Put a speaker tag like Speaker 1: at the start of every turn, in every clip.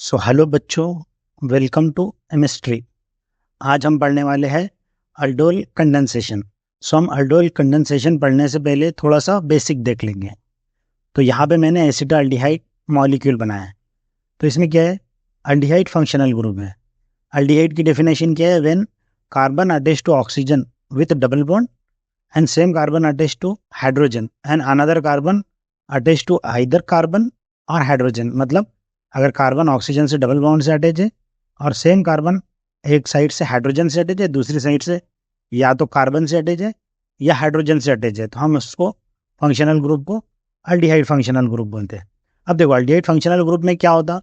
Speaker 1: So hello बच्चों, welcome to chemistry. आज हम पढ़ने वाले हैं अल्डोल कंडेंसेशन। सो हम अल्डोल कंडेंसेशन पढ़ने से पहले थोड़ा सा बेसिक देख लेंगे। तो यहाँ पे मैंने एसिटाल्डिहाइड मॉलिक्यूल बनाया है। तो इसमें क्या है? अल्डिहाइड फंक्शनल ग्रुप है। अल्डिहाइड की डेफिनेशन क्या है? When carbon attach to oxygen with double bond and same carbon attach to hydrogen and another carbon attach to either carbon और हाइड्रोजन। मतलब अगर कार्बन ऑक्सीजन से डबल बॉन्ड से attach है और सेम कार्बन एक साइड से हाइड्रोजन से अटैच है, दूसरी साइड से या तो कार्बन से अटैच है या हाइड्रोजन से अटैच है, तो हम उसको फंक्शनल ग्रुप को अल्डिहाइड फंक्शनल ग्रुप बोलते हैं। अब देखो, अल्डिहाइड फंक्शनल ग्रुप में क्या होता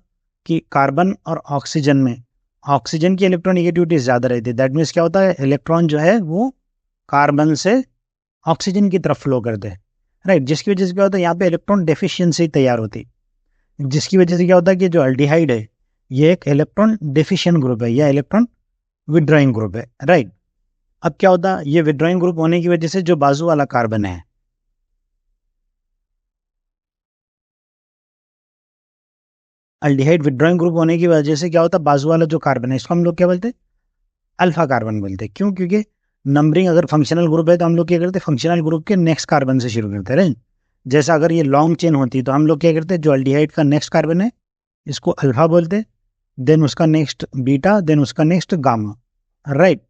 Speaker 1: कि कार्बन और ऑक्सीजन में ऑक्सीजन की इलेक्ट्रोनिगेटिविटी ज़्यादा रहती है। दैट मीन्स क्या होता है? इलेक्ट्रॉन जो है वो कार्बन से ऑक्सीजन की तरफ फ्लो करते हैं, राइट। जिसकी वजह से क्या होता है? यहाँ पे इलेक्ट्रॉन डेफिशिएंसी तैयार होती है, जिसकी वजह से क्या होता है कि जो अल्डिहाइड है ये एक इलेक्ट्रॉन डेफिशिएंट ग्रुप है या इलेक्ट्रॉन विड्रॉइंग ग्रुप है, राइट। अब क्या होता है? ये विड्रॉइंग ग्रुप होने की वजह से जो बाजू वाला कार्बन है, अल्डिहाइड विड्रॉइंग ग्रुप होने की वजह से क्या होता है? बाजू वाला जो कार्बन है इसको हम लोग क्या बोलते हैं? अल्फा कार्बन बोलते हैं। क्यों? क्योंकि नंबरिंग अगर फंक्शनल ग्रुप है तो हम लोग क्या करते हैं? फंक्शनल ग्रुप के नेक्स्ट कार्बन से शुरू करते हैं, राइट। जैसा अगर ये लॉन्ग चेन होती तो हम लोग क्या करते हैं? जो अल्डिहाइड का नेक्स्ट कार्बन है इसको अल्फा बोलते हैं, देन उसका नेक्स्ट बीटा, देन उसका नेक्स्ट गामा, राइट।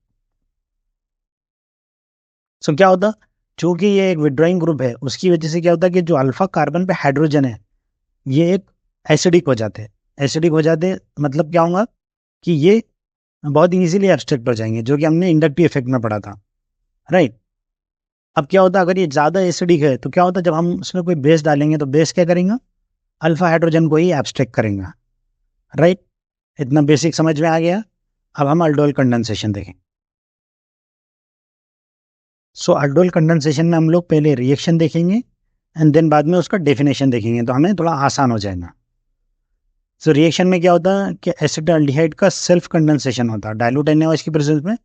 Speaker 1: सो क्या होता? चूंकि ये एक विड्रॉइंग ग्रुप है उसकी वजह से क्या होता है कि जो अल्फा कार्बन पे हाइड्रोजन है ये एक एसिडिक हो जाते हैं। एसिडिक हो जाते मतलब क्या होगा कि ये बहुत इजीली एब्स्ट्रैक्ट हो जाएंगे, जो कि हमने इंडक्टिव इफेक्ट में पढ़ा था, राइट। अब क्या होता है? अगर ये ज़्यादा एसिडिक है तो क्या होता है? जब हम उसमें कोई बेस डालेंगे तो बेस क्या करेंगे? अल्फा हाइड्रोजन को ही एब्स्ट्रैक्ट करेंगे, राइट। इतना बेसिक समझ में आ गया। अब हम अल्डोल कंडेंसेशन देखें। सो अल्डोल कंडेंसेशन में हम लोग पहले रिएक्शन देखेंगे एंड देन बाद में उसका डेफिनेशन देखेंगे, तो हमें थोड़ा आसान हो जाएगा। सो रिएक्शन में क्या होता है कि एसिटाल्डिहाइड का सेल्फ कंडेंसेशन होता है डाइल्यूट NaOH की प्रेजेंस में।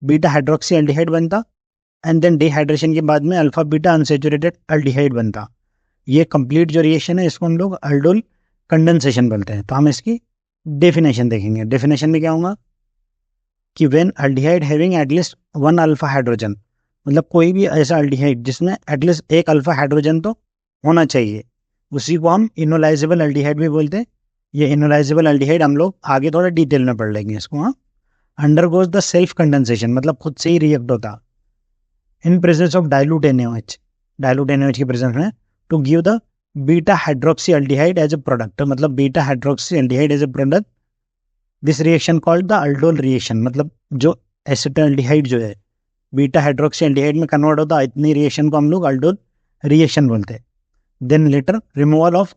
Speaker 1: बीटा हाइड्रोक्सी एल्डिहाइड बनता एंड देन डिहाइड्रेशन के बाद में अल्फा बीटा अनसेचुरेटेड एल्डिहाइड बनता। ये कंप्लीट जो रिएक्शन है इसको हम लोग अल्डोल कंडेंसेशन बोलते हैं। तो हम इसकी डेफिनेशन देखेंगे। डेफिनेशन में क्या होगा कि when aldehyde having at least one alpha hydrogen, मतलब कोई भी ऐसा अल्डिहाइड जिसमें एटलीस्ट एक अल्फा हाइड्रोजन तो होना चाहिए, उसी को हम इनोलाइजेबल अल्डिहाइड भी बोलते हैं। ये इनोलाइजेबल अल्डिहाइड हम लोग आगे थोड़ा डिटेल में पढ़ लेंगे इसको। हाँ, अंडरगोज द सेल्फ कंडेंसेशन मतलब खुद से ही रिएक्ट होता in presence of dilute NaOH, dilute NaOH की प्रेजेंस में, to give the beta hydroxy aldehyde as a product. मतलब beta hydroxy aldehyde as a product, this reaction called the aldol reaction. मतलब जो एसिटाल्डिहाइड जो है beta hydroxy aldehyde में convert होता है, इतनी रिएक्शन को हम लोग अल्डोल रिएक्शन बोलते हैं। Then later removal of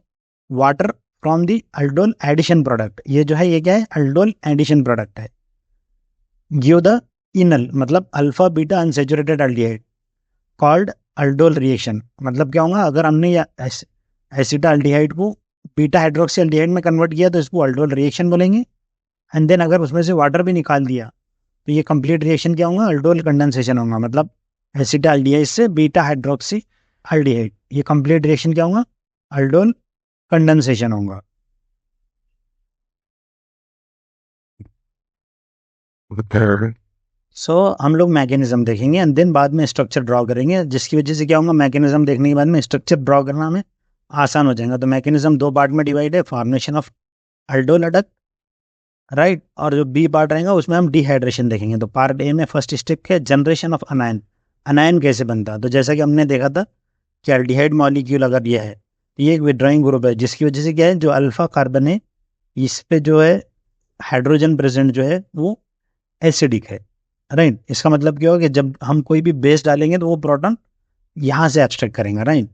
Speaker 1: water from the aldol addition product. ये जो है ये क्या है? अल्डोल एडिशन प्रोडक्ट है। गिव द इनल मतलब alpha beta unsaturated aldehyde called aldol reaction. मतलब क्या होगा? अगर हमने एसिटाल्डिहाइड को बीटा हाइड्रोक्सी एल्डिहाइड में कन्वर्ट किया तो इसको अल्डोल रिएक्शन बोलेंगे। एंड देन अगर उसमें से वाटर भी निकाल दिया तो ये कंप्लीट रिएक्शन क्या होगा? अल्डोल कंडेंसेशन होगा। मतलब एसिटाल्डिहाइड से बीटा हाइड्रोक्सी एल्डिहाइड, ये कंप्लीट रिएक्शन क्या होगा? अल्डोल कंडेंसेशन होगा। सो हम लोग मैकेनिज्म देखेंगे एंड देन बाद में स्ट्रक्चर ड्रॉ करेंगे, जिसकी वजह से क्या होगा? मैकेनिज्म देखने के बाद में स्ट्रक्चर ड्रॉ करना हमें आसान हो जाएगा। तो मैकेनिज्म दो पार्ट में डिवाइड है, formation of aldol adduct, right, और जो बी पार्ट रहेगा उसमें हम डिहाइड्रेशन देखेंगे। तो पार्ट ए में फर्स्ट स्टेप क्या है? Generation of अनायन। अनायन कैसे बनता है? तो जैसा कि हमने देखा था कि एल्डिहाइड मॉलिक्यूल अगर ये है तो ये एक विड्रॉइंग ग्रुप है, जिसकी वजह से क्या है? जो अल्फा कार्बन है इस पे जो है हाइड्रोजन प्रेजेंट जो है वो एसिडिक है, राइट। इसका मतलब क्या होगा कि जब हम कोई भी बेस डालेंगे तो वो प्रोटॉन यहाँ से एब्स्ट्रैक्ट करेंगे, राइट।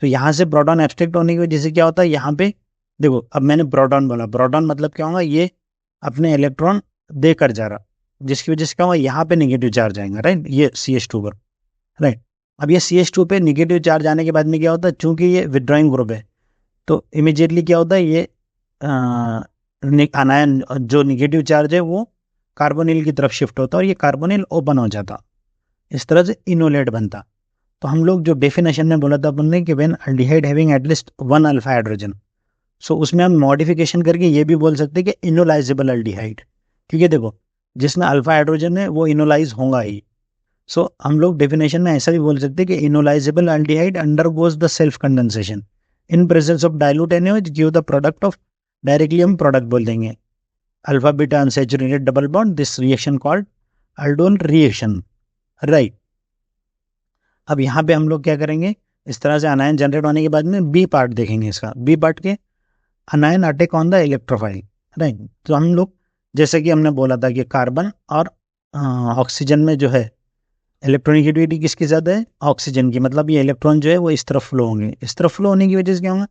Speaker 1: तो यहाँ से प्रोटॉन एब्स्ट्रैक्ट होने की वजह से क्या होता है? यहाँ पे देखो, अब मैंने प्रोटॉन बोला, प्रोटॉन मतलब क्या होगा? ये अपने इलेक्ट्रॉन देकर जा रहा, जिसकी वजह से क्या होगा? यहाँ पे नेगेटिव चार्ज आएगा, राइट, ये CH2 पर, राइट। अब ये CH2 पे नेगेटिव चार्ज आने के बाद में क्या होता है? चूंकि ये विड्रॉइंग ग्रुप है तो इमीडिएटली क्या होता है? ये अनायन जो नेगेटिव चार्ज है वो कार्बोनिल की तरफ शिफ्ट होता है और ये कार्बोनिल ओपन हो जाता, इस तरह से इनोलेट बनता। तो हम लोग जो डेफिनेशन में बोला था अपन ने कि when aldehyde having at least one alpha hydrogen, so उसमें हम मॉडिफिकेशन करके ये भी बोल सकते हैं कि इनोलाइजेबल अल्डिहाइड, क्योंकि देखो जिसमें अल्फा हाइड्रोजन है वो इनोलाइज होगा ही। सो हम लोग डेफिनेशन में ऐसा भी बोल सकते हैं कि enolisable aldehyde undergoes the self condensation in presence of dilute NaOH give the product of, directly हम प्रोडक्ट बोल देंगे, alpha beta unsaturated double bond, this reaction called aldol reaction, right. अब यहाँ पे हम लोग क्या करेंगे, इस तरह से अनायन जनरेट होने के बाद में बी पार्ट देखेंगे इसका। बी पार्ट के अनायन attack on the electrophile, right. तो हम लोग जैसे कि हमने बोला था कि कार्बन और ऑक्सीजन में जो है इलेक्ट्रॉनिक किसकी ज़्यादा है, ऑक्सीजन की, मतलब ये इलेक्ट्रॉन जो है वो इस तरफ फ्लो होंगे। इस तरफ फ्लो होने की वजह से क्या होगा,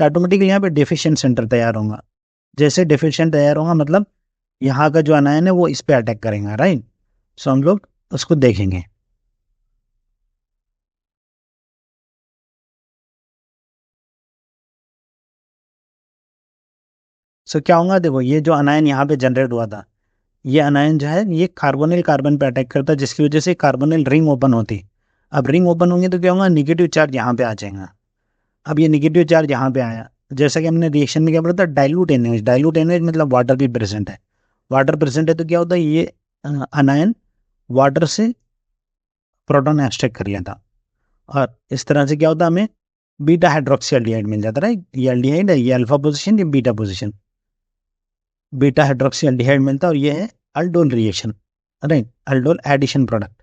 Speaker 1: तो ऑटोमेटिकली यहाँ पे डेफिशिएंट सेंटर तैयार होगा। जैसे डेफिशिएंट तैयार होगा मतलब यहाँ का जो अनायन है वो इस पे अटैक करेगा, राइट। सो हम लोग उसको देखेंगे। सो क्या होगा, देखो ये जो अनायन यहाँ पे जनरेट हुआ था, ये अनायन जो है ये कार्बोनिल कार्बन पे अटैक करता है, जिसकी वजह से कार्बोनिल रिंग ओपन होती। अब रिंग ओपन होंगे तो क्या होगा, निगेटिव चार्ज यहाँ पे आ जाएगा। अब ये निगेटिव चार्ज यहाँ पे आया, जैसा कि हमने रिएक्शन में क्या बोला था, डाइल्यूट NaOH, डाइल्यूट NaOH मतलब वाटर भी प्रेजेंट है। वाटर प्रेजेंट है तो क्या होता है, ये अनायन वाटर से प्रोटॉन एक्सट्रैक्ट कर लेता, और इस तरह से क्या होता है, हमें बीटा हाइड्रोक्सी एल्डिहाइड मिल जाता है। ये एल्डिहाइड है, ये अल्फा पोजीशन, ये beta position, beta hydroxy aldehyde मिलता है, और ये है aldol reaction, right, aldol addition product.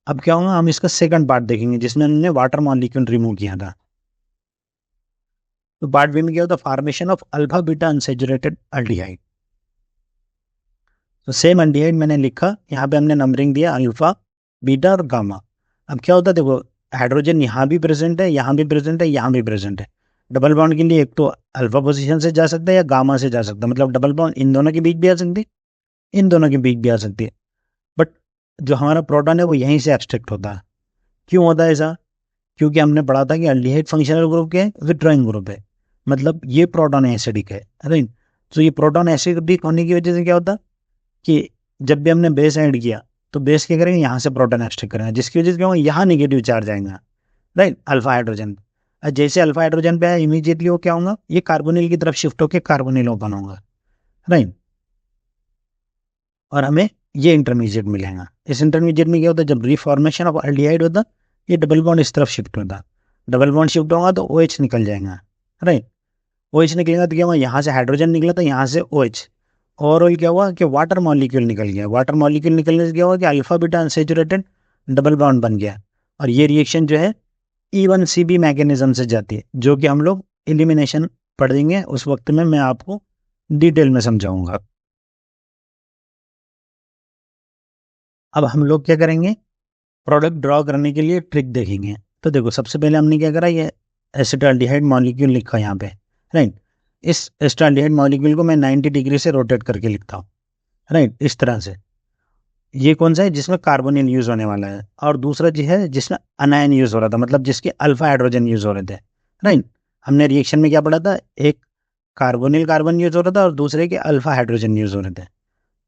Speaker 1: अब क्या होगा, हम इसका सेकंड पार्ट देखेंगे जिसमें हमने वाटर मॉलिक्यूल रिमूव किया था। तो पार्ट बी में क्या होता है, formation of alpha beta unsaturated aldehyde. तो सेम एल्डिहाइड मैंने लिखा, यहाँ पे हमने नंबरिंग दिया अल्फा बीटा और गामा। अब क्या होता है, देखो हाइड्रोजन यहाँ भी प्रेजेंट है, यहाँ भी प्रेजेंट है, यहाँ भी प्रेजेंट है। डबल बॉन्ड के लिए एक तो अल्फा पोजीशन से जा सकता है या गामा से जा सकता है, मतलब डबल बॉन्ड इन दोनों के बीच भी आ सकती है, इन दोनों के बीच भी आ सकती है। बट जो हमारा प्रोटॉन है वो यहीं से एक्सट्रैक्ट होता है। क्यों होता है ऐसा, क्योंकि हमने पढ़ा था कि अल्डिहाइड फंक्शनल ग्रुप के विथड्रॉइंग ग्रुप है, मतलब ये प्रोटॉन एसिडिक है, राइट। तो ये प्रोटॉन एसिडिक होने की वजह से क्या होता कि जब भी हमने बेस ऐड किया तो बेस क्या करेंगे, यहाँ से प्रोटॉन एक्सट्रैक्ट करेंगे, जिसकी वजह से क्या होगा, यहाँ निगेटिव चार्ज आएगा, राइट, अल्फा हाइड्रोजन। और जैसे अल्फा हाइड्रोजन पे आया इमीडिएटली वो क्या होगा, ये कार्बोनिल की तरफ शिफ्ट होकर कार्बोनिल ओपन होगा, राइट, और हमें ये इंटरमीडिएट मिलेगा। इस इंटरमीडिएट में क्या होता है, जब रिफॉर्मेशन ऑफ एल्डिहाइड होता ये डबल बॉन्ड इस तरफ शिफ्ट होता, डबल बॉन्ड शिफ्ट होगा तो OH निकल जाएगा, राइट। OH निकलेगा तो क्या हुआ, यहाँ से हाइड्रोजन निकला तो यहाँ से OH, ओवरऑल क्या हुआ कि वाटर मॉलिक्यूल निकल गया। वाटर मॉलिक्यूल निकलने से क्या हुआ कि alpha beta unsaturated double bond बन गया, और ये रिएक्शन जो है E1CB मैकेनिज्म से जाती है, जो कि हम लोग एलिमिनेशन पढ़ेंगे उस वक्त में मैं आपको डिटेल में समझाऊंगा। अब हम लोग क्या करेंगे, प्रोडक्ट ड्रॉ करने के लिए ट्रिक देखेंगे। तो देखो सबसे पहले हमने क्या करा, ये एसिटाल्डिहाइड मॉलिक्यूल लिखा यहाँ पे, राइट। इस एसिटाल्डिहाइड मॉलिक्यूल को मैं 90 डिग्री से रोटेट करके लिखता हूँ, राइट, इस तरह से। ये कौन सा है, जिसमें कार्बोनिल यूज होने वाला है, और दूसरा जो है जिसमें अनायन यूज हो रहा था, मतलब जिसके अल्फा हाइड्रोजन यूज हो रहे थे, राइट। हमने रिएक्शन में क्या पढ़ा था, एक कार्बोनिल कार्बन यूज हो रहा था और दूसरे के अल्फा हाइड्रोजन यूज हो रहे थे।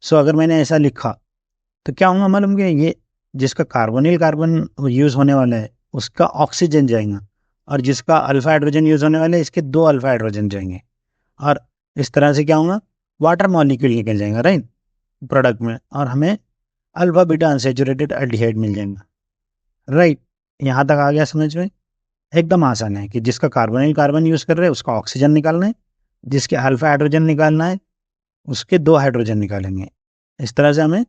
Speaker 1: सो अगर मैंने ऐसा लिखा तो क्या होगा मालूम, कि ये जिसका कार्बोनिल कार्बन यूज होने वाला है उसका ऑक्सीजन जाएगा, और जिसका अल्फा हाइड्रोजन यूज होने वाला है इसके दो अल्फा हाइड्रोजन जाएंगे, और इस तरह से क्या होगा, वाटर मॉलिक्यूल निकल जाएगा, राइट, प्रोडक्ट में, और हमें अल्फा बीटा अनसैचुरेटेड एल्डिहाइड मिल जाएगा, राइट। यहाँ तक आ गया समझ में, एकदम आसान है कि जिसका कार्बोनिल कार्बन यूज कर रहे हैं उसका ऑक्सीजन निकालना है, जिसके अल्फा हाइड्रोजन निकालना है उसके दो हाइड्रोजन निकालेंगे, इस तरह से हमें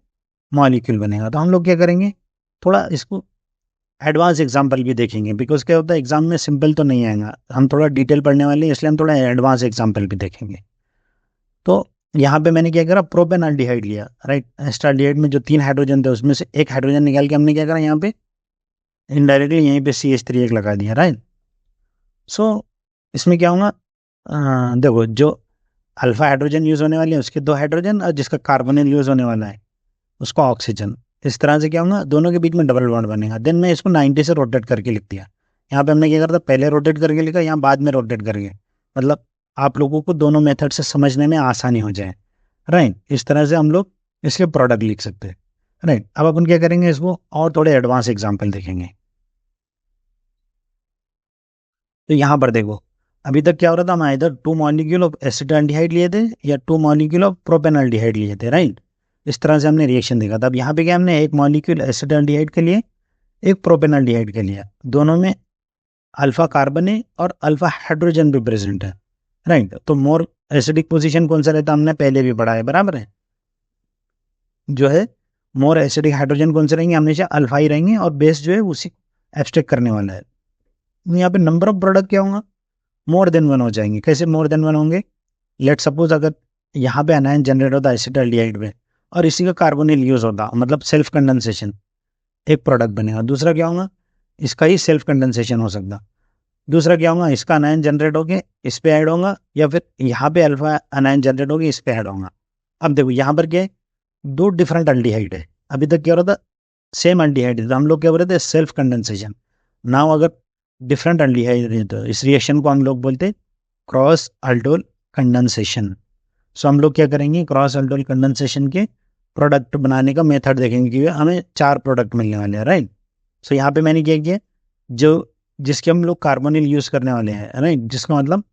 Speaker 1: मॉलिक्यूल बनेगा। तो हम लोग क्या करेंगे, थोड़ा इसको एडवांस एग्जाम्पल भी देखेंगे, बिकॉज क्या होता है एग्जाम में सिंपल तो नहीं आएगा, हम थोड़ा डिटेल पढ़ने वाले हैं, इसलिए हम थोड़ा एडवांस एग्जाम्पल भी देखेंगे। तो यहाँ पे मैंने क्या करा, प्रोपेनल्डिहाइड लिया, राइट। एस्टाल्डिहाइड में जो 3 हाइड्रोजन थे उसमें से एक हाइड्रोजन निकाल के हमने क्या करा, यहाँ पे इनडायरेक्टली यहीं पे CH3 एक लगा दिया, राइट। सो इसमें क्या होगा, देखो जो अल्फा हाइड्रोजन यूज होने वाले हैं उसके 2 हाइड्रोजन, और जिसका कार्बोनिल यूज होने वाला है उसका ऑक्सीजन, इस तरह से क्या होगा, दोनों के बीच में डबल बॉन्ड बनेगा। देन मैं इसको 90 से रोटेट करके लिख दिया। यहाँ पे हमने क्या करता, पहले रोटेट करके लिखा, यहाँ बाद में रोटेट करके, मतलब आप लोगों को दोनों मेथड से समझने में आसानी हो जाए, राइट। इस तरह से हम लोग इसके प्रोडक्ट लिख सकते हैं, राइट। अब अपन क्या करेंगे, इसको और थोड़े एडवांस एग्जाम्पल देखेंगे। तो यहाँ पर देखो, अभी तक क्या हो रहा था, हम इधर 2 मॉलिक्यूल ऑफ एसिटाल्डिहाइड लिए थे या 2 मॉलिक्यूल ऑफ प्रोपेनॉल्डिहाइड लिए थे, राइट। इस तरह से हमने रिएक्शन देखा था। अब यहाँ पे क्या हमने एक मॉलिक्यूल एसिटाल्डिहाइड के लिए, एक प्रोपेनॉल्डिहाइड के लिए, दोनों में अल्फा कार्बन है और अल्फा हाइड्रोजन भी प्रेजेंट है, राइट। तो मोर एसिडिक पोजीशन कौन सा रहता है, हमने पहले भी पढ़ा है, बराबर है। जो है मोर एसिडिक हाइड्रोजन कौन से रहेंगे, हमेशा अल्फा ही रहेंगे, और बेस जो है उसी एब्स्ट्रैक्ट करने वाला है। यहाँ पे नंबर ऑफ प्रोडक्ट क्या होगा, मोर देन वन हो जाएंगे। कैसे मोर देन वन होंगे, लेट सपोज अगर यहाँ पे एनायन जनरेट होता है एसिटाल्डिहाइड पे, और इसी का कार्बोनिल यूज होता, मतलब सेल्फ कंडेंसेशन, एक प्रोडक्ट बनेगा। दूसरा क्या होगा, इसका ही सेल्फ कंडेंसेशन हो सकता। दूसरा क्या होगा, इसका अनायन जनरेट होके इस पे ऐड होगा, या फिर यहाँ पे अल्फा अनायन जनरेट होगी इस पे ऐड होगा। अब देखो यहाँ पर क्या है, दो डिफरेंट अल्डिहाइड है। अभी तक क्या हो रहा था, सेम अल्डिहाइड है, तो हम लोग क्या बोल रहे थे, सेल्फ कंडेंसेशन। नाउ अगर डिफरेंट अल्डिहाइड है तो इस रिएक्शन को हम लोग बोलते हैं क्रॉस अल्डोल कंडेंसेशन। सो हम लोग क्या करेंगे, क्रॉस अल्डोल कंडेंसेशन के प्रोडक्ट बनाने का मेथड देखेंगे कि हमें 4 प्रोडक्ट मिलने वाले हैं, राइट। सो यहाँ पे मैंने क्या किया, जो जिसके हम लोग कार्बोनिल यूज करने वाले हैं, राइट, जिसका मतलब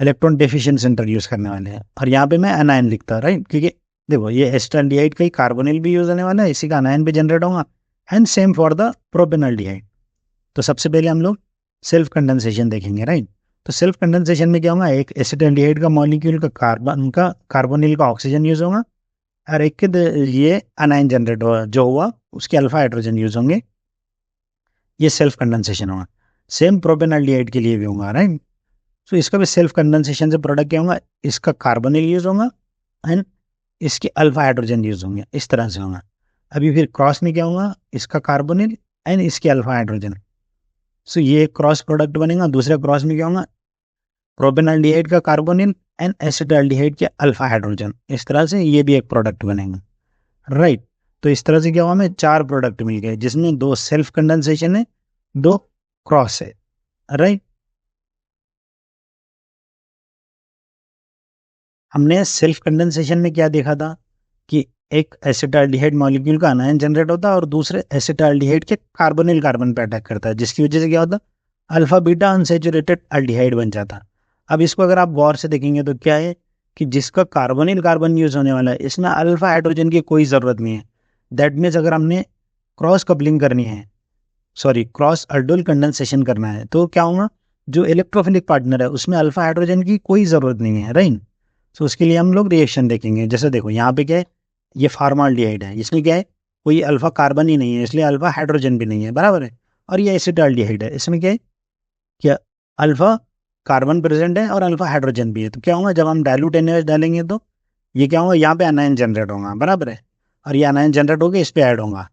Speaker 1: इलेक्ट्रॉन डेफिशिएंट सेंटर यूज करने वाले हैं, और यहाँ पे मैं अनायन लिखता, राइट, क्योंकि देखो ये एसिटाल्डिहाइड का ही कार्बोनिल भी यूज होने वाला है, इसी का अनायन भी जनरेट होगा, एंड सेम फॉर द प्रोपेनॉल्डिहाइड। तो सबसे पहले हम लोग सेल्फ कंडेंसेशन देखेंगे, राइट। तो सेल्फ कंडेंसेशन में क्या होगा, एक एसिटाल्डिहाइड का मॉलिक्यूल का कार्बोनिल का ऑक्सीजन यूज होगा, और एक के ये अनायन जनरेट हुआ जो हुआ उसके अल्फा हाइड्रोजन यूज होंगे, ये सेल्फ कंडेंसेशन होगा। सेम प्रोपेनॉल्डिहाइड के लिए भी होगा, राइट। सो इसका भी सेल्फ कंडेंसेशन से प्रोडक्ट क्या होगा, इसका कार्बोनिल यूज होगा एंड इसके अल्फा हाइड्रोजन यूज होंगे, इस तरह से होगा। अभी फिर क्रॉस में क्या होगा, इसका कार्बोनिल एंड इसके अल्फा हाइड्रोजन। सो ये क्रॉस प्रोडक्ट बनेगा। दूसरे क्रॉस में क्या होगा, प्रोपेनॉल्डिहाइड का कार्बोनिल एंड एसिटाल्डिहाइड के अल्फा हाइड्रोजन, इस तरह से ये भी एक प्रोडक्ट बनेगा, राइट। तो इस तरह से क्या हुआ, हमें 4 प्रोडक्ट मिल गए, जिसमें 2 सेल्फ कंडेंसेशन है, 2 क्रॉस है, राइट। हमने सेल्फ कंडेंसेशन में क्या देखा था कि एक एसिटाल्डिहाइड मॉलिक्यूल का अनायन जनरेट होता है और दूसरे एसिटाल्डिहाइड के कार्बोनिल कार्बन पे अटैक करता है, जिसकी वजह से क्या होता है, अल्फा बीटा अनसेचुरेटेड अल्डिहाइड बन जाता। अब इसको अगर आप गौर से देखेंगे तो क्या है कि जिसका कार्बोनिल कार्बन यूज होने वाला है, इसमें अल्फा हाइड्रोजन की कोई ज़रूरत नहीं है। दैट मीन्स अगर हमने क्रॉस कपलिंग करनी है, सॉरी क्रॉस अल्डोल कंडेंसेशन करना है, तो क्या होगा, जो इलेक्ट्रोफिलिक पार्टनर है उसमें अल्फा हाइड्रोजन की कोई ज़रूरत नहीं है, राइट। तो उसके लिए हम लोग रिएक्शन देखेंगे। जैसे देखो यहाँ पे क्या है, ये फॉर्माल्डिहाइड है, इसमें क्या है, कोई अल्फा कार्बन ही नहीं है, इसलिए अल्फा हाइड्रोजन भी नहीं है, बराबर है। और ये एसिटाल्डिहाइड है, इसमें क्या है, क्या अल्फा कार्बन प्रेजेंट है और अल्फा हाइड्रोजन भी है। तो क्या होगा, जब हम डायलूट NaOH डालेंगे तो ये क्या होगा, यहाँ पे अनायन जनरेट होगा, बराबर है। और ये अनायन जनरेट होकर इस पे ऐड होगा,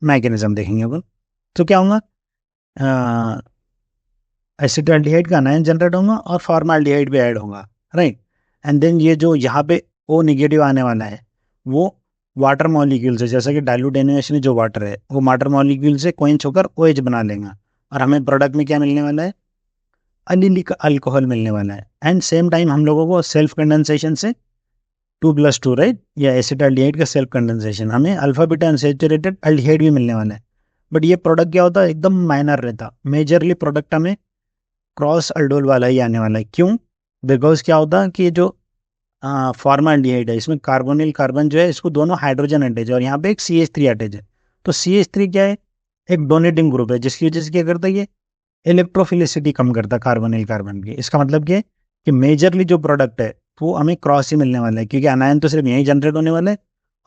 Speaker 1: मैकेनिज्म देखेंगे अपन। तो क्या होगा, एसिटाल्डिहाइड का अनायन जनरेट होगा और फॉर्माल्डिहाइड भी ऐड होगा, राइट। एंड देन ये जो यहाँ पे O नेगेटिव आने वाला है, वो वाटर मॉलिक्यूल से, जैसा कि डाइल्यूट NaOH में जो वाटर है वो वाटर मॉलिक्यूल से क्वेंच होकर OH बना लेगा, और हमें प्रोडक्ट में क्या मिलने वाला है, अलिलिक अल्कोहल मिलने वाला है। एंड सेम टाइम हम लोगों को सेल्फ कंडेंसेशन से 2+2, राइट, या एसिटाल्डिहाइड का सेल्फ कंडेंसेशन, हमें अल्फा बीटा अनसेचुरेटेड अल्डिहाइड भी मिलने वाला है। बट ये प्रोडक्ट क्या होता है, एकदम माइनर रहता, मेजरली प्रोडक्ट हमें क्रॉस अल्डोल वाला ही आने वाला है। क्यों, बिकॉज क्या होता है कि जो फॉर्माल्डिहाइड है, इसमें कार्बोनिल कार्बन जो है, इसको दोनों हाइड्रोजन अटैच है और यहाँ पे एक CH3 अटैच है। तो CH3 क्या है, एक डोनेटिंग ग्रुप है, जिसकी वजह से क्या करता है, ये इलेक्ट्रोफिलिसिटी कम करता है कार्बोनिल कार्बन की। इसका मतलब क्या है कि मेजरली जो प्रोडक्ट है वो हमें क्रॉस ही मिलने वाला है, क्योंकि अनायन तो सिर्फ यही जनरेट होने वाला है,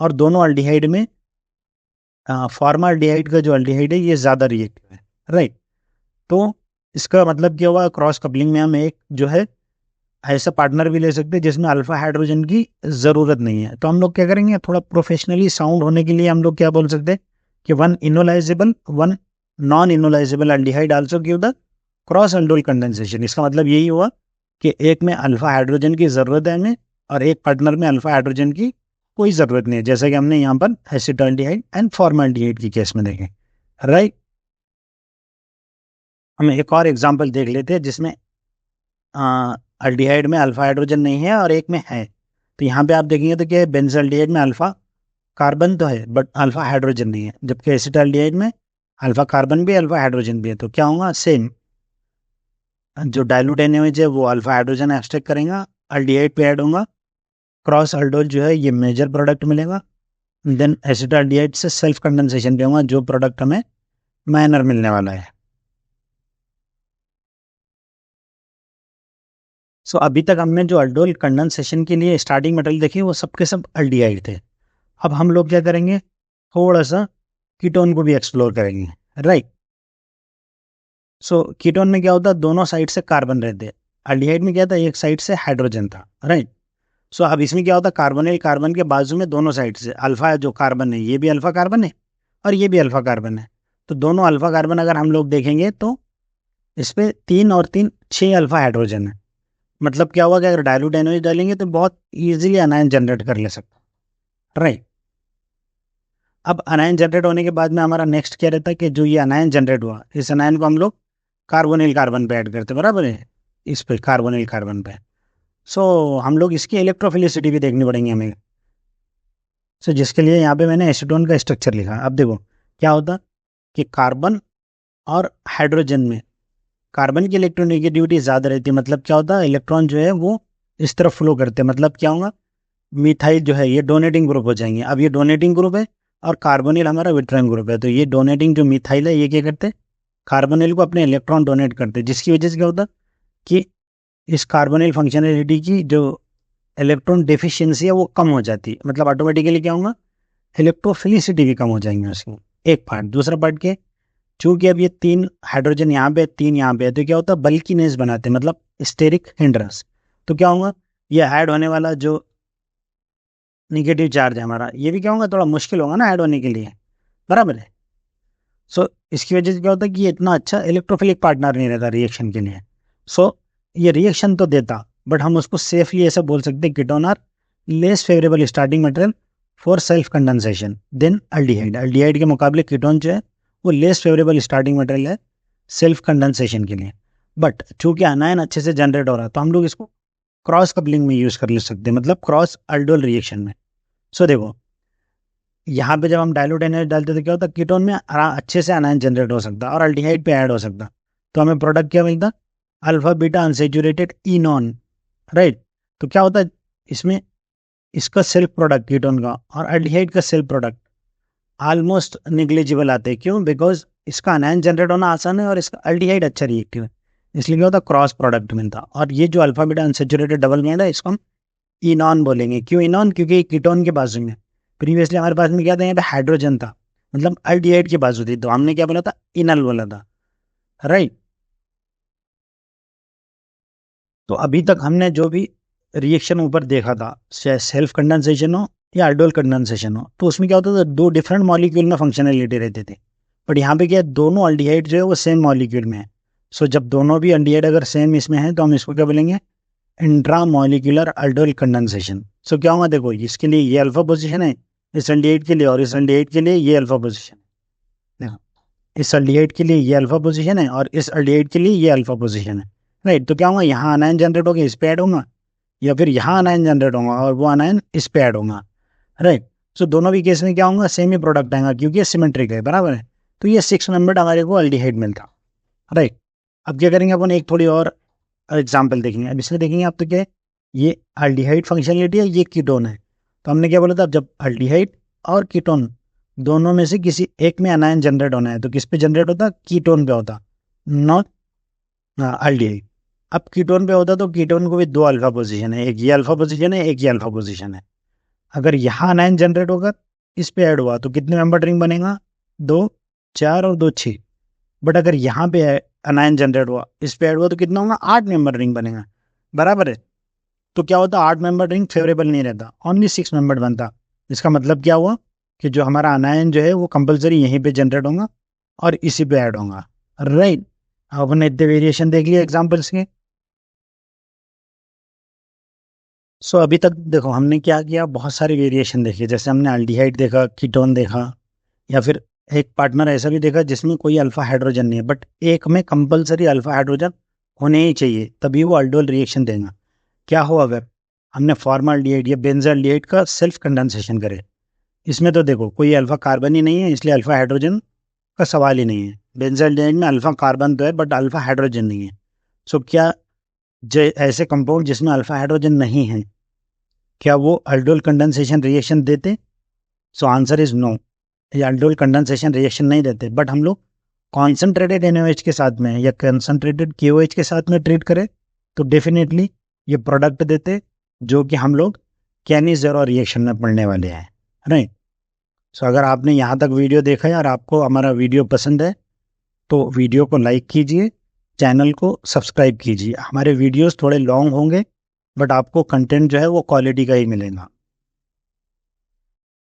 Speaker 1: और दोनों अल्डिहाइड में फॉर्माल्डिहाइड का जो अल्डिहाइड है ये ज़्यादा रिएक्टिव है, राइट। तो इसका मतलब क्या हुआ, क्रॉस कपलिंग में हम एक जो है ऐसा पार्टनर भी ले सकते हैं जिसमें अल्फा हाइड्रोजन की ज़रूरत नहीं है। तो हम लोग क्या करेंगे, थोड़ा प्रोफेशनली साउंड होने के लिए हम लोग क्या बोल सकते हैं कि one enolisable one non enolisable aldehyde also give the cross aldol condensation. इसका मतलब यही हुआ कि एक में अल्फा हाइड्रोजन की ज़रूरत है हमें, और एक पार्टनर में अल्फा हाइड्रोजन की कोई ज़रूरत नहीं है, जैसा कि हमने यहाँ पर एसिटाल्डिहाइड एंड फॉर्माल्डिहाइड की केस में देखें, राइट। हम एक और एग्जाम्पल देख लेते हैं जिसमें अल्डिहाइड में अल्फा हाइड्रोजन नहीं है और एक में है। तो यहाँ पे आप देखेंगे तो क्या है, बेंजल्डिहाइड में अल्फा कार्बन तो है बट अल्फा हाइड्रोजन नहीं है, जबकि एसिटाल्डिहाइड में अल्फा कार्बन भी अल्फा हाइड्रोजन भी है। तो क्या होगा, सेम जो डाइल्यूट NaOH है वो अल्फा हाइड्रोजन एक्सट्रैक्ट करेगा, अल्डिहाइड पे ऐड होगा, क्रॉस अल्डोल जो है ये मेजर प्रोडक्ट मिलेगा, देन एसिटाल्डिहाइड से सेल्फ कंडेंसेशन पे होगा, जो प्रोडक्ट हमें माइनर मिलने वाला है। सो अभी तक हमने जो अल्डोल कंडेंसेशन के लिए स्टार्टिंग मटेरियल देखी वो सब के सब अल्डिहाइड थे। अब हम लोग क्या करेंगे, थोड़ा सा कीटोन को भी एक्सप्लोर करेंगे, राइट। सो कीटोन में क्या होता है, दोनों साइड से कार्बन रहते हैं। अल्डिहाइड में क्या था, एक साइड से हाइड्रोजन था, राइट। सो अब इसमें क्या होता है, कार्बोनिल कार्बन के बाजू में दोनों साइड से अल्फा जो कार्बन है ये भी अल्फा कार्बन है और ये भी अल्फा कार्बन है। तो दोनों अल्फा कार्बन अगर हम लोग देखेंगे तो इस पे 3 और 3 6 अल्फा हाइड्रोजन है। मतलब क्या हुआ कि अगर डाइल्यूट NaOH डालेंगे तो बहुत इजीली अनायन जनरेट कर ले सकता, राइट। अब अनायन जनरेट होने के बाद में हमारा नेक्स्ट क्या रहता है कि जो ये अनायन जनरेट हुआ, इस अनायन को हम लोग कार्बोनिल कार्बन पे ऐड करते, बराबर है, इस पे कार्बोनिल कार्बन पे। सो हम लोग इसकी इलेक्ट्रोफिलिसिटी भी देखनी पड़ेगी हमें। सो जिसके लिए यहाँ पे मैंने एसीटोन का स्ट्रक्चर लिखा। अब देखो क्या होता कि कार्बन और हाइड्रोजन में कार्बन की इलेक्ट्रोनेगेटिविटी ज़्यादा रहती है। मतलब क्या होता है, इलेक्ट्रॉन जो है वो इस तरफ फ्लो करते हैं। मतलब क्या होगा, मिथाइल जो है ये डोनेटिंग ग्रुप हो जाएंगे। अब ये डोनेटिंग ग्रुप है और कार्बोनिल हमारा विट्राइल ग्रुप है, तो ये डोनेटिंग जो मिथाइल है ये क्या करते हैं, कार्बोनिल को अपने इलेक्ट्रॉन डोनेट करते हैं, जिसकी वजह से क्या होता कि इस कार्बोनिल फंक्शनैलिटी की जो इलेक्ट्रॉन डेफिशिएंसी है वो कम हो जाती है। मतलब ऑटोमेटिकली क्या होगा, इलेक्ट्रोफिलिसिटी भी कम हो जाएंगे उसकी। एक पार्ट, दूसरा पार्ट के चूंकि अब ये 3 हाइड्रोजन यहाँ पे 3 यहाँ पे है, तो क्या होता है बल्कीनेस बनाते हैं, मतलब स्टेरिक हिंड्रेंस। तो क्या होगा, ये ऐड होने वाला जो निगेटिव चार्ज है हमारा, ये भी क्या होगा, थोड़ा मुश्किल होगा ना ऐड होने के लिए, बराबर है। सो इसकी वजह से क्या होता है कि ये इतना अच्छा इलेक्ट्रोफिलिक पार्टनर नहीं रहता रिएक्शन के लिए। सो ये रिएक्शन तो देता, बट हम उसको सेफली ऐसा बोल सकते हैं ketone are less favourable starting material for self condensation then aldehyde. Aldehyde के मुकाबले कीटोन जो है वो लेस फेवरेबल स्टार्टिंग मटेरियल है सेल्फ कंडेंसेशन के लिए। बट चूंकि अनायन अच्छे से जनरेट हो रहा है तो हम लोग इसको क्रॉस कपलिंग में यूज कर ले सकते हैं, मतलब क्रॉस अल्डोल रिएक्शन में। सो देखो यहाँ पे जब हम डाइल्यूट NaOH डालते तो क्या होता, कीटोन में अच्छे से अनायन जनरेट हो सकता और अल्डिहाइड पे ऐड हो सकता। तो हमें प्रोडक्ट क्या मिलता, अल्फा बीटा अनसेचुरेटेड इनॉन, राइट। तो क्या होता है इसमें, इसका सेल्फ प्रोडक्ट कीटोन का और अल्डिहाइड का सेल्फ प्रोडक्ट ऑलमोस्ट निग्लिजिबल आते हैं। क्यों, बिकॉज इसका अनायन जनरेट होना आसान है और इसका अल्डिहाइड अच्छा रिएक्टिव है, इसलिए क्या होता क्रॉस प्रोडक्ट मिलता। और ये जो alpha beta unsaturated double bond है इसको हम इनॉन बोलेंगे। क्यों इनॉन, क्योंकि कीटोन के बाजू में प्रीवियसली हमारे पास में क्या था, यहाँ पे हाइड्रोजन था, मतलब अल्डिहाइड की बाजू थी, तो हमने क्या बोला था, इनल बोला था, राइट। तो अभी तक हमने जो भी रिएक्शन ऊपर देखा था, चाहे सेल्फ कंडेंसेशन हो या अल्डोल कंडेंसेशन हो, तो उसमें क्या होता था, दो डिफरेंट मॉलिक्यूल में फंक्शनैलिटी रहते थे। बट यहाँ पे क्या है, दोनों अल्डिहाइड जो है वो सेम मॉलिक्यूल में है। सो जब दोनों भी अल्डिहाइड अगर सेम इसमें है तो हम इसको क्या बोलेंगे, इंट्रा मॉलिक्यूलर अल्डोल कंडेंसेशन। सो क्या होगा, देखो इसके लिए ये अल्फा पोजिशन है इस अल्डिहाइड के लिए, और इस अल्डिहाइड के लिए ये अल्फा पोजिशन है। देखो इस अल्डिहाइड के लिए ये अल्फा पोजिशन है और इस अल्डिहाइड के लिए ये अल्फा पोजिशन है, राइट। तो क्या होगा, यहाँ अनायन जनरेट होगा, इस पे ऐड होगा, या फिर यहाँ अनायन जनरेट होगा और वो अनायन इस पे ऐड होगा, राइट। सो दोनों भी केस में क्या होगा, सेम ही प्रोडक्ट आएगा क्योंकि ये सिमेट्रिक है, बराबर है। तो ये 6 मेंबर्ड हमारे को अल्डिहाइड मिलता, राइट। अब क्या करेंगे अपन, एक थोड़ी और एग्जाम्पल देखेंगे। अब इसमें देखेंगे आप तो क्या है, ये अल्डिहाइड फंक्शनलिटी है, ये कीटोन है। तो हमने क्या बोला था, जब अल्डिहाइड और कीटोन दोनों में से किसी एक में अनायन जनरेट होना है तो किस पे जनरेट होता, कीटोन पे होता, नॉट अल्डिहाइड। अब कीटोन पे होता तो कीटोन को भी 2 अल्फा पोजीशन है, एक ये अल्फा पोजीशन है एक ये अल्फा पोजीशन है। अगर यहाँ अनायन जनरेट होगा इस पे ऐड हुआ तो कितने मेंबर रिंग बनेगा, 2 4 और 2 6। बट अगर यहाँ पे अनायन जनरेट हुआ इस पे ऐड हुआ तो कितना होगा, 8 मेंबर रिंग बनेगा, बराबर है। तो क्या होता, 8 मेंबर रिंग फेवरेबल नहीं रहता, ओनली 6 मेंबर बनता। इसका मतलब क्या हुआ कि जो हमारा अनायन जो है वो कंपलसरी यहीं पे जनरेट होगा और इसी पे ऐड होगा, राइट। अब हमने इतने वेरिएशन देख लिए एग्जाम्पल्स के। सो अभी तक देखो हमने क्या किया, बहुत सारे वेरिएशन देखे, जैसे हमने अल्डिहाइड देखा, कीटोन देखा, या फिर एक पार्टनर ऐसा भी देखा जिसमें कोई अल्फा हाइड्रोजन नहीं है, बट एक में कंपलसरी अल्फा हाइड्रोजन होने ही चाहिए तभी वो अल्डोल रिएक्शन देगा। क्या हो, अगर हमने फॉर्मल्डिहाइड या बेंजाल्डिहाइड का सेल्फ कंडेंसेशन करे, इसमें तो देखो कोई अल्फा कार्बन ही नहीं है, इसलिए अल्फा हाइड्रोजन का सवाल ही नहीं है। बेंजाल्डिहाइड में अल्फा कार्बन तो है बट अल्फा हाइड्रोजन नहीं है। सो क्या ऐसे कंपाउंड जिसमें अल्फा हाइड्रोजन नहीं है, क्या वो अल्डोल कंडेंसेशन रिएक्शन देते? सो आंसर इज नो, ये अल्डोल कंडेंसेशन रिएक्शन नहीं देते। बट हम लोग कॉन्सेंट्रेटेड NaOH के साथ में या कंसनट्रेटेड KOH के साथ में ट्रीट करें तो डेफिनेटली ये प्रोडक्ट देते, जो कि हम लोग कैनी-ज़ेरो रिएक्शन में पढ़ने वाले हैं, राइट। सो अगर आपने यहाँ तक वीडियो देखा है और आपको हमारा वीडियो पसंद है तो वीडियो को लाइक कीजिए, चैनल को सब्सक्राइब कीजिए। हमारे वीडियोस थोड़े लॉन्ग होंगे बट आपको कंटेंट जो है वो क्वालिटी का ही मिलेगा।